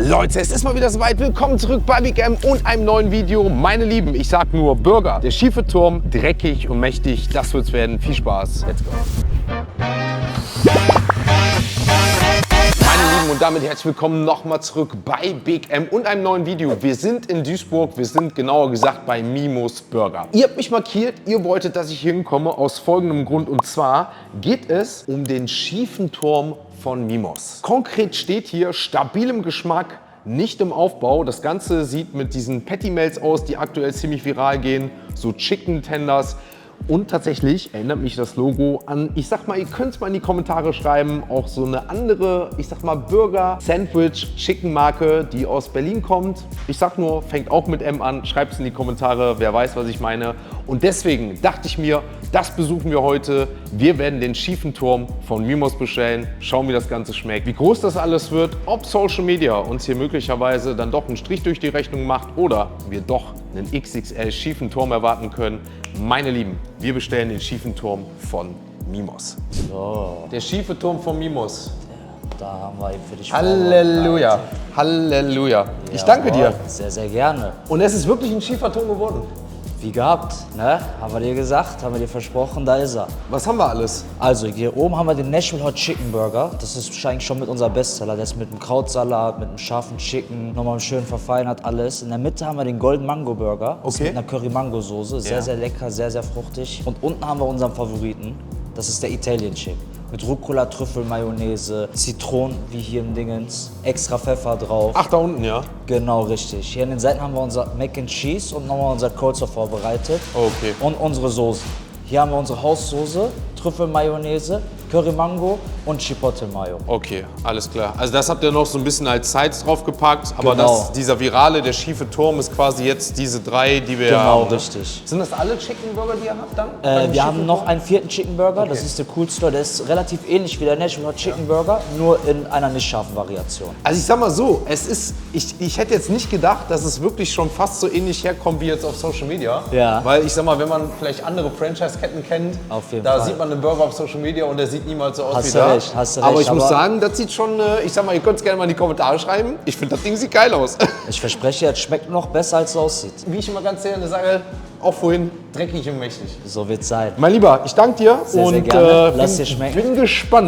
Leute, es ist mal wieder soweit. Willkommen zurück bei Big M und einem neuen Video. Meine Lieben, ich sag nur Burger. Der schiefe Turm, dreckig und mächtig. Das wird's werden. Viel Spaß. Let's go. Meine Lieben, und damit herzlich willkommen nochmal zurück bei Big M und einem neuen Video. Wir sind in Duisburg, wir sind genauer gesagt bei Mimos Burger. Ihr habt mich markiert, ihr wolltet, dass ich hier hinkomme aus folgendem Grund. Und zwar geht es um den schiefen Turm von Mimos. Konkret steht hier stabilem Geschmack, nicht im Aufbau. Das Ganze sieht mit diesen Patty Melts aus, die aktuell ziemlich viral gehen, so Chicken Tenders. Und tatsächlich erinnert mich das Logo an, ich sag mal, ihr könnt es mal in die Kommentare schreiben, auch so eine andere, ich sag mal, Burger-Sandwich-Chicken-Marke, die aus Berlin kommt. Ich sag nur, fängt auch mit M an, schreibt es in die Kommentare, wer weiß, was ich meine. Und deswegen dachte ich mir, das besuchen wir heute. Wir werden den schiefen Turm von Mimos bestellen, schauen, wie das Ganze schmeckt, wie groß das alles wird, ob Social Media uns hier möglicherweise dann doch einen Strich durch die Rechnung macht oder wir doch einen XXL schiefen Turm erwarten können. Meine Lieben, wir bestellen den schiefen Turm von Mimos. So, Der schiefe Turm von Mimos. da haben wir ihn für dich Halleluja, vorbereitet. Halleluja. Ich danke dir. Sehr, sehr gerne. Und es ist wirklich ein schiefer Turm geworden. Wie gehabt, ne? Haben wir dir gesagt, haben wir dir versprochen, da ist er. Was haben wir alles? Also hier oben haben wir den Nashville Hot Chicken Burger. Das ist wahrscheinlich schon mit unser Bestseller. Der ist mit einem Krautsalat, mit einem scharfen Chicken, nochmal schön verfeinert alles. In der Mitte haben wir den Golden Mango Burger. Das ist Okay. mit einer Curry-Mango-Soße. Sehr, Ja. sehr lecker, sehr, sehr fruchtig. Und unten haben wir unseren Favoriten. Das ist der Italian Chip. Mit Rucola, Trüffel, Mayonnaise, Zitronen, wie hier im Dingens, extra Pfeffer drauf. Ach, da unten, ja? Genau, richtig. Hier an den Seiten haben wir unser Mac and Cheese und nochmal unser Coleslaw vorbereitet. Okay. Und unsere Soßen. Hier haben wir unsere Haussoße, Trüffel-Mayonnaise, Curry-Mango und Chipotle-Mayo. Okay, alles klar. Also das habt ihr noch so ein bisschen als Sides draufgepackt, aber Genau. dieser virale, der schiefe Turm ist quasi jetzt diese drei, die wir Genau, haben. Ne? richtig. Sind das alle Chicken Burger, die ihr habt dann? Bei dem Wir haben schiefen noch Turm? einen vierten Chicken Burger, das Okay. ist der Coolstore. Der ist relativ ähnlich wie der Nashville Hot Chicken Burger, nur in einer nicht scharfen Variation. Also ich sag mal so, es ist, ich hätte jetzt nicht gedacht, dass es wirklich schon fast so ähnlich herkommt wie jetzt auf Social Media. Ja. Weil ich sag mal, wenn man vielleicht andere Franchise-Ketten kennt, Auf jeden da Fall. sieht man einen Burger auf Social Media und der sieht niemals so aus Hast wie du da. recht, hast du Aber recht, ich muss aber- sagen, das sieht schon, ich sag mal, ihr könnt es gerne mal in die Kommentare schreiben. Ich finde, das Ding sieht geil aus. Ich verspreche, es schmeckt noch besser, als es aussieht. Wie ich immer ganz gerne sage, auch vorhin, dreckig und mächtig. So wird's sein. Mein Lieber, ich danke dir Sehr, und sehr gerne. Lass bin, dir schmecken.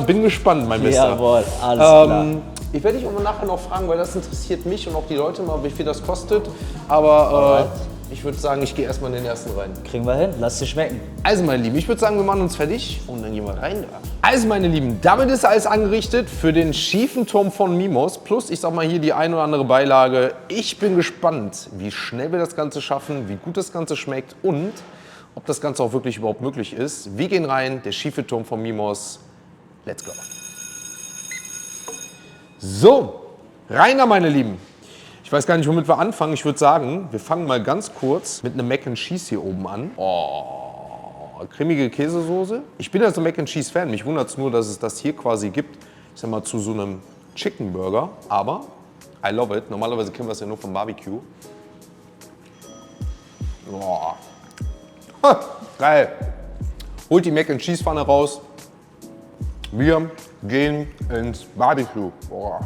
bin gespannt, mein Bester. Jawohl, alles klar. Ich werde dich auch nachher noch fragen, weil das interessiert mich und auch die Leute mal, wie viel das kostet. Aber ich würde sagen, ich gehe erstmal in den ersten rein. Kriegen wir hin, lass dir schmecken. Also meine Lieben, ich würde sagen, wir machen uns fertig und dann gehen wir rein. Also meine Lieben, damit ist alles angerichtet für den schiefen Turm von Mimos. Plus, ich sag mal hier die ein oder andere Beilage. Ich bin gespannt, wie schnell wir das Ganze schaffen, wie gut das Ganze schmeckt und ob das Ganze auch wirklich überhaupt möglich ist. Wir gehen rein, der schiefe Turm von Mimos. Let's go. So, rein da, meine Lieben. Ich weiß gar nicht, womit wir anfangen. Ich würde sagen, wir fangen mal ganz kurz mit einem Mac and Cheese hier oben an. Oh, cremige Käsesoße. Ich bin ja so Mac and Cheese Fan. Mich wundert es nur, dass es das hier quasi gibt. Ich sag mal, zu so einem Chicken Burger. Aber I love it. Normalerweise kennen wir es ja nur vom Barbecue. Oh. Ha, geil. Holt die Mac and Cheese Pfanne raus. Wir gehen ins Barbecue. Boah.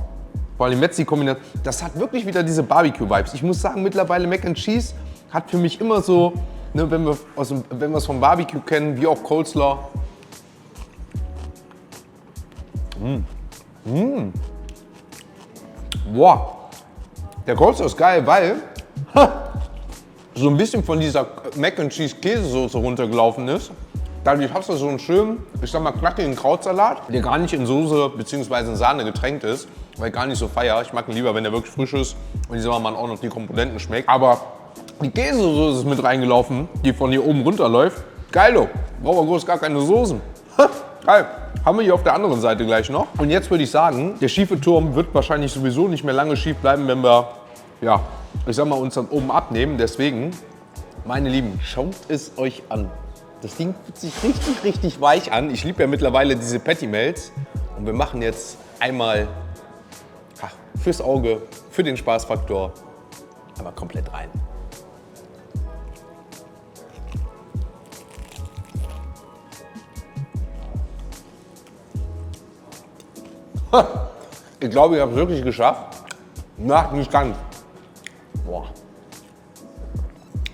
Vor allem jetzt die Kombination, das hat wirklich wieder diese Barbecue-Vibes. Ich muss sagen, mittlerweile Mac and Cheese hat für mich immer so, ne, wenn wir es vom Barbecue kennen, wie auch Coleslaw. Boah, der Coleslaw ist geil, weil so ein bisschen von dieser Mac and Cheese Käsesoße runtergelaufen ist. Dadurch hast du so einen schönen, ich sag mal, knackigen Krautsalat, der gar nicht in Soße bzw. in Sahne getränkt ist, weil ich gar nicht so feier. Ich mag ihn lieber, wenn der wirklich frisch ist und ich sag mal, man auch noch die Komponenten schmeckt. Aber die Käsesoße ist mit reingelaufen, die von hier oben runterläuft. Geilo, brauchen wir groß gar keine Soßen. Geil. Haben wir hier auf der anderen Seite gleich noch. Und jetzt würde ich sagen, der schiefe Turm wird wahrscheinlich sowieso nicht mehr lange schief bleiben, wenn wir, ja, ich sag mal, uns dann oben abnehmen. Deswegen, meine Lieben, schaut es euch an. Das Ding fühlt sich richtig, richtig weich an. Ich liebe ja mittlerweile diese Patty Melts. Und wir machen jetzt einmal fürs Auge, für den Spaßfaktor, einmal komplett rein. Ich glaube, ich habe es wirklich geschafft. Na, nicht ganz. Boah.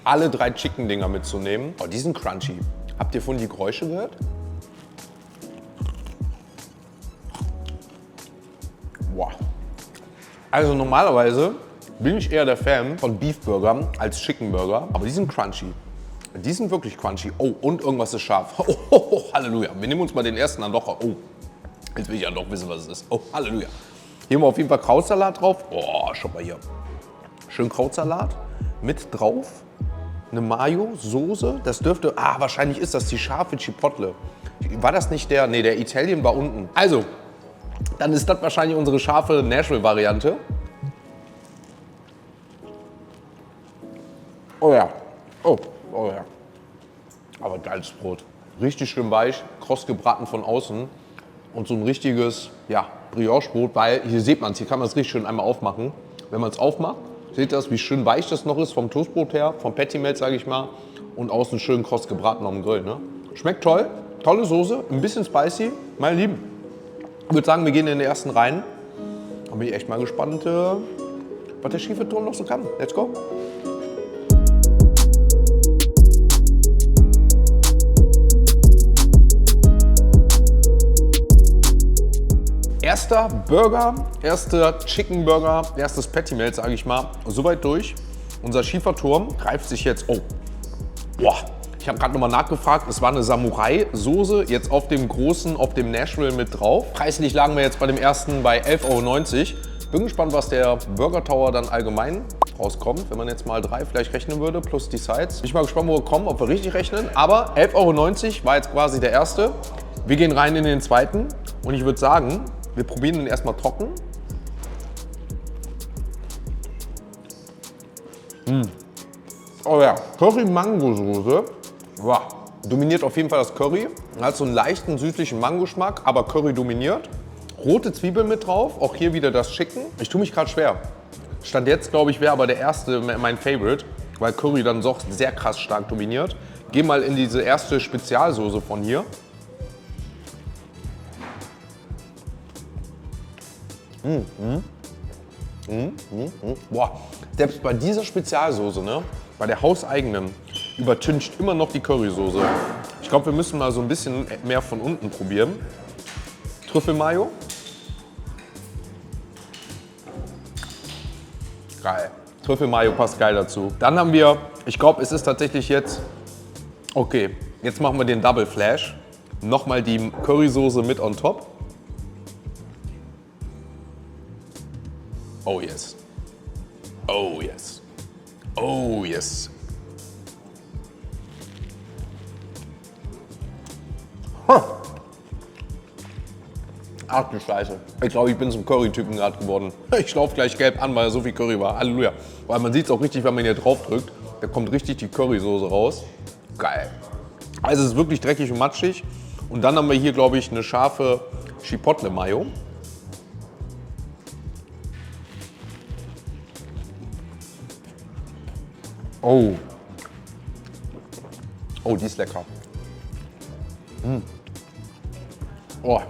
Alle 3 Chicken-Dinger mitzunehmen. Oh, die sind crunchy. Habt ihr vorhin die Geräusche gehört? Boah. Also normalerweise bin ich eher der Fan von Beef-Burgern als Chicken-Burger, aber die sind crunchy. Die sind wirklich crunchy. Oh, und irgendwas ist scharf. Oh, Halleluja. Wir nehmen uns mal den ersten dann doch. Oh, jetzt will ich ja doch wissen, was es ist. Oh, Halleluja. Hier haben wir auf jeden Fall Krautsalat drauf. Oh, schau mal hier. Schön Krautsalat mit drauf. Eine Mayo-Soße. Das dürfte, wahrscheinlich ist das die scharfe Chipotle. War das nicht der, nee, der Italien war unten. Also, dann ist das wahrscheinlich unsere scharfe Nashville-Variante. Oh ja. Oh ja. Aber geiles Brot. Richtig schön weich, kross gebraten von außen. Und so ein richtiges, ja, Brioche-Brot, weil hier sieht man es, hier kann man es richtig schön einmal aufmachen. Wenn man es aufmacht, seht ihr das, wie schön weich das noch ist vom Toastbrot her, vom Patty-Melt, sage ich mal. Und außen schön kross gebraten auf dem Grill. Ne? Schmeckt toll, tolle Soße, ein bisschen spicy, meine Lieben. Ich würde sagen, wir gehen in den ersten rein. Da bin ich echt mal gespannt, was der Schieferturm noch so kann. Let's go. Erster Burger, erster Chicken Burger, erstes Patty Melt, sage ich mal, soweit durch. Unser Schieferturm greift sich jetzt, boah, ich habe gerade nochmal nachgefragt, es war eine Samurai-Soße, jetzt auf dem großen, auf dem Nashville mit drauf. Preislich lagen wir jetzt bei dem ersten bei 11,90 €. Bin gespannt, was der Burger Tower dann allgemein rauskommt, wenn man jetzt mal 3 vielleicht rechnen würde, plus die Sides. Bin ich mal gespannt, wo wir kommen, ob wir richtig rechnen. Aber 11,90 € war jetzt quasi der erste. Wir gehen rein in den zweiten und ich würde sagen, wir probieren den erstmal trocken. Oh ja, Curry-Mango-Soße. Wow. Dominiert auf jeden Fall das Curry. Hat so einen leichten süßlichen Mango-Geschmack, aber Curry dominiert. Rote Zwiebeln mit drauf, auch hier wieder das Chicken. Ich tue mich gerade schwer. Stand jetzt, glaube ich, wäre aber der erste mein Favorite, weil Curry dann doch sehr krass stark dominiert. Geh mal in diese erste Spezialsoße von hier. Boah, selbst bei dieser Spezialsoße, ne, bei der hauseigenen, übertüncht immer noch die Currysoße. Ich glaube, wir müssen mal so ein bisschen mehr von unten probieren. Trüffelmayo. Geil. Trüffelmayo passt geil dazu. Dann haben wir, ich glaube, es ist tatsächlich jetzt, okay, jetzt machen wir den Double Flash. Nochmal die Currysoße mit on top. Oh yes. Oh yes. Oh yes. Huh. Ach du Scheiße. Ich glaube, ich bin zum Curry-Typen gerade geworden. Ich laufe gleich gelb an, weil so viel Curry war. Halleluja. Weil man sieht es auch richtig, wenn man hier drauf drückt. Da kommt richtig die Currysoße raus. Geil. Also es ist wirklich dreckig und matschig. Und dann haben wir hier, glaube ich, eine scharfe Chipotle-Mayo. Oh. Oh, die ist lecker. Oh,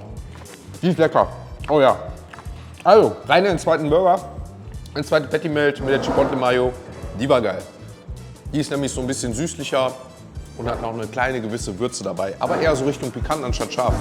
die ist lecker. Oh ja. Also, rein in den zweiten Burger. Ein zweite Patty Melt mit der Chipotle Mayo. Die war geil. Die ist nämlich so ein bisschen süßlicher und hat noch eine kleine gewisse Würze dabei. Aber eher so Richtung pikant anstatt scharf.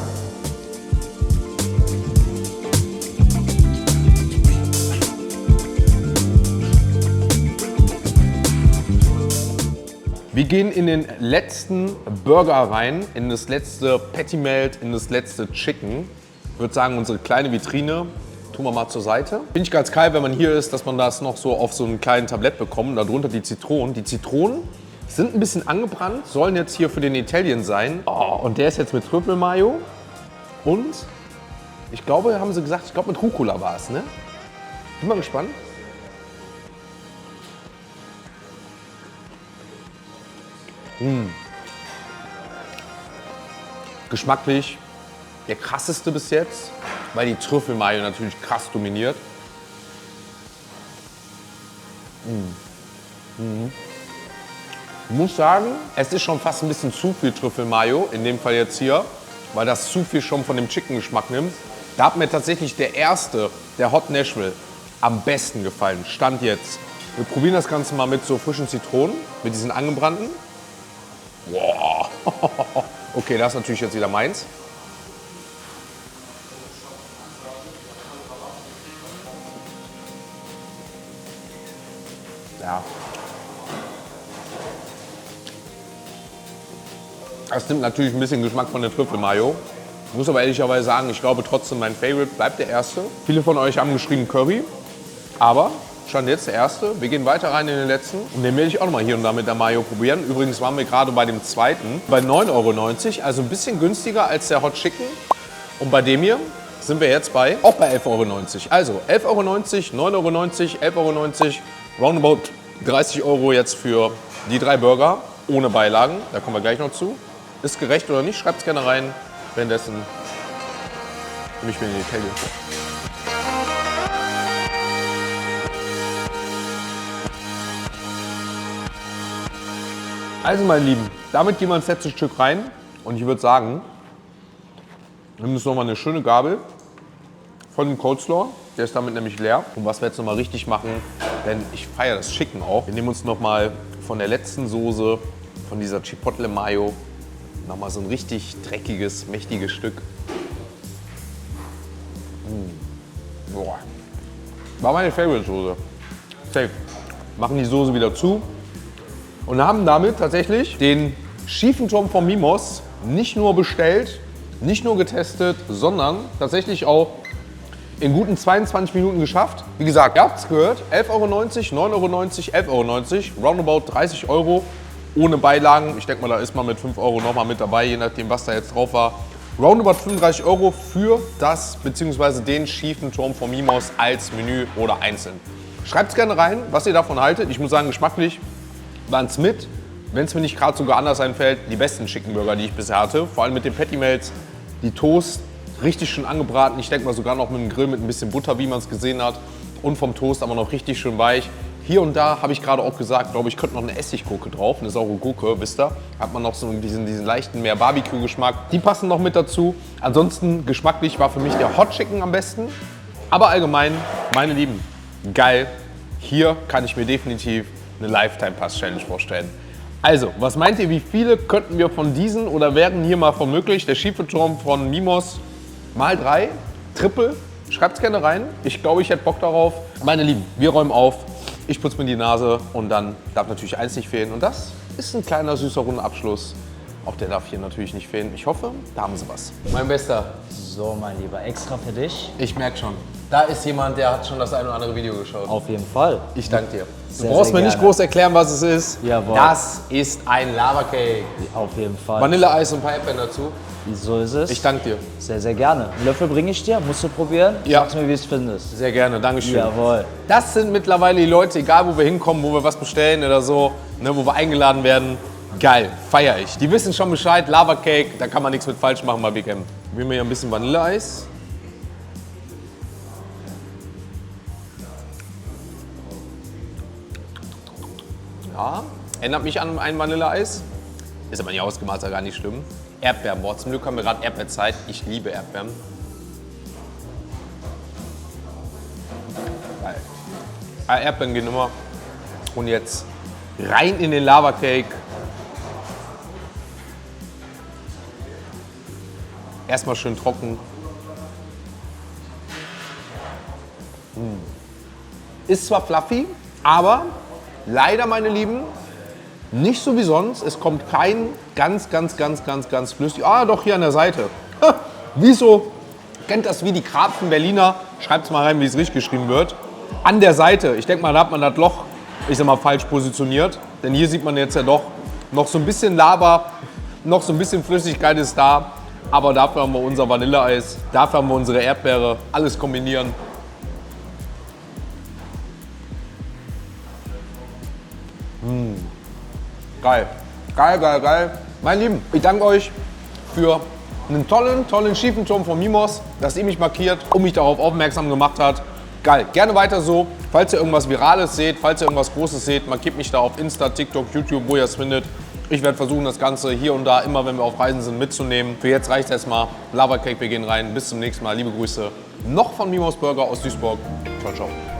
Wir gehen in den letzten Burger rein, in das letzte Patty Melt, in das letzte Chicken. Ich würde sagen, unsere kleine Vitrine tun wir mal zur Seite. Finde ich ganz geil, wenn man hier ist, dass man das noch so auf so einem kleinen Tablett bekommt. Darunter die Zitronen. Die Zitronen sind ein bisschen angebrannt, sollen jetzt hier für den Italien sein. Oh, und der ist jetzt mit Trüffelmayo. Und ich glaube, haben sie gesagt, ich glaube mit Rucola war es, ne? Bin mal gespannt. Geschmacklich der krasseste bis jetzt, weil die Trüffelmayo natürlich krass dominiert. Ich muss sagen, es ist schon fast ein bisschen zu viel Trüffelmayo, in dem Fall jetzt hier, weil das zu viel schon von dem Chicken-Geschmack nimmt. Da hat mir tatsächlich der erste, der Hot Nashville, am besten gefallen. Stand jetzt. Wir probieren das Ganze mal mit so frischen Zitronen, mit diesen angebrannten. Wow. Okay, das ist natürlich jetzt wieder meins. Ja. Das nimmt natürlich ein bisschen Geschmack von der Trüffelmayo. Ich muss aber ehrlicherweise sagen, ich glaube trotzdem, mein Favorite bleibt der erste. Viele von euch haben geschrieben Curry, aber stand jetzt der erste. Wir gehen weiter rein in den letzten und den werde ich auch noch mal hier und da mit der Mayo probieren. Übrigens waren wir gerade bei dem zweiten bei 9,90 €, also ein bisschen günstiger als der Hot Chicken. Und bei dem hier sind wir jetzt auch bei 11,90 €. Also 11,90 €, 9,90 €, 11,90 €, roundabout 30 € jetzt für die 3 Burger ohne Beilagen. Da kommen wir gleich noch zu. Ist gerecht oder nicht? Schreibt es gerne rein. Währenddessen nehme ich mir die Kelle. Also meine Lieben, damit gehen wir ins letzte Stück rein. Und ich würde sagen, wir nehmen uns nochmal eine schöne Gabel von dem Coleslaw. Der ist damit nämlich leer. Und was wir jetzt nochmal richtig machen, denn ich feiere das Chicken auch. Wir nehmen uns nochmal von der letzten Soße, von dieser Chipotle Mayo, nochmal so ein richtig dreckiges, mächtiges Stück. Boah. War meine Favorite-Soße. Safe. Machen die Soße wieder zu und haben damit tatsächlich den schiefen Turm von Mimos nicht nur bestellt, nicht nur getestet, sondern tatsächlich auch in guten 22 Minuten geschafft. Wie gesagt, ihr habt es gehört, 11,90 €, 9,90 €, 11,90 €, roundabout 30 € ohne Beilagen. Ich denke mal, da ist man mit 5 € nochmal mit dabei, je nachdem, was da jetzt drauf war. Roundabout 35 € für das bzw. den schiefen Turm von Mimos als Menü oder einzeln. Schreibt es gerne rein, was ihr davon haltet. Ich muss sagen, geschmacklich waren es mit, wenn es mir nicht gerade sogar anders einfällt, die besten Chicken Burger, die ich bisher hatte. Vor allem mit den Patty Melts, die Toast, richtig schön angebraten. Ich denke mal sogar noch mit dem Grill mit ein bisschen Butter, wie man es gesehen hat. Und vom Toast aber noch richtig schön weich. Hier und da habe ich gerade auch gesagt, glaube ich, könnte noch eine Essiggurke drauf, eine saure Gurke, wisst ihr? Hat man noch so diesen leichten mehr Barbecue-Geschmack. Die passen noch mit dazu. Ansonsten geschmacklich war für mich der Hot Chicken am besten. Aber allgemein, meine Lieben, geil. Hier kann ich mir definitiv eine Lifetime-Pass-Challenge vorstellen. Also, was meint ihr, wie viele könnten wir von diesen oder wären hier mal von möglich? Der schiefe Turm von Mimos mal 3, Triple. Schreibt es gerne rein. Ich glaube, ich hätte Bock darauf. Meine Lieben, wir räumen auf. Ich putze mir die Nase und dann darf natürlich eins nicht fehlen. Und das ist ein kleiner, süßer, runder Abschluss. Auch der darf hier natürlich nicht fehlen. Ich hoffe, da haben sie was. Mein Bester. So, mein Lieber, extra für dich. Ich merke schon. Da ist jemand, der hat schon das ein oder andere Video geschaut. Auf jeden Fall. Ich danke dir. Sehr, Du brauchst sehr mir nicht gerne. groß erklären, was es ist. Jawohl. Das ist ein Lava-Cake. Auf jeden Fall. Vanilleeis und ein paar Erdbeeren dazu. So ist es. Ich danke dir. Sehr, sehr gerne. Einen Löffel bringe ich dir, musst du probieren. Ja. Sag's mir, wie du es findest. Sehr gerne, Dankeschön. Jawohl. Das sind mittlerweile die Leute, egal wo wir hinkommen, wo wir was bestellen oder so, ne, wo wir eingeladen werden. Geil, feiere ich. Die wissen schon Bescheid, Lava Cake, da kann man nichts mit falsch machen bei Big M. Wir haben hier ein bisschen Vanilleeis. Ja, erinnert mich an ein Vanilleeis. Ist aber nicht ausgemacht, ist ja gar nicht schlimm. Erdbeeren, boah, zum Glück haben wir gerade Erdbeerzeit. Ich liebe Erdbeeren. Geil. Ah, Erdbeeren gehen immer. Und jetzt rein in den Lava Cake. Erstmal schön trocken. Ist zwar fluffy, aber leider, meine Lieben, nicht so wie sonst. Es kommt kein ganz flüssig. Ah, doch hier an der Seite. Wieso? Kennt das wie die Krapfen Berliner? Schreibt es mal rein, wie es richtig geschrieben wird. An der Seite. Ich denke mal, da hat man das Loch, ich sag mal, falsch positioniert. Denn hier sieht man jetzt ja doch noch so ein bisschen Lava, noch so ein bisschen Flüssigkeit ist da. Aber dafür haben wir unser Vanilleeis, dafür haben wir unsere Erdbeere. Alles kombinieren. Geil. Geil, geil, geil. Meine Lieben, ich danke euch für einen tollen schiefen Turm von Mimos, dass ihr mich markiert und mich darauf aufmerksam gemacht habt. Geil. Gerne weiter so. Falls ihr irgendwas Virales seht, falls ihr irgendwas Großes seht, markiert mich da auf Insta, TikTok, YouTube, wo ihr es findet. Ich werde versuchen, das Ganze hier und da, immer wenn wir auf Reisen sind, mitzunehmen. Für jetzt reicht es erstmal. Lava Cake, wir gehen rein. Bis zum nächsten Mal. Liebe Grüße. Noch von Mimos Burger aus Duisburg. Ciao, ciao.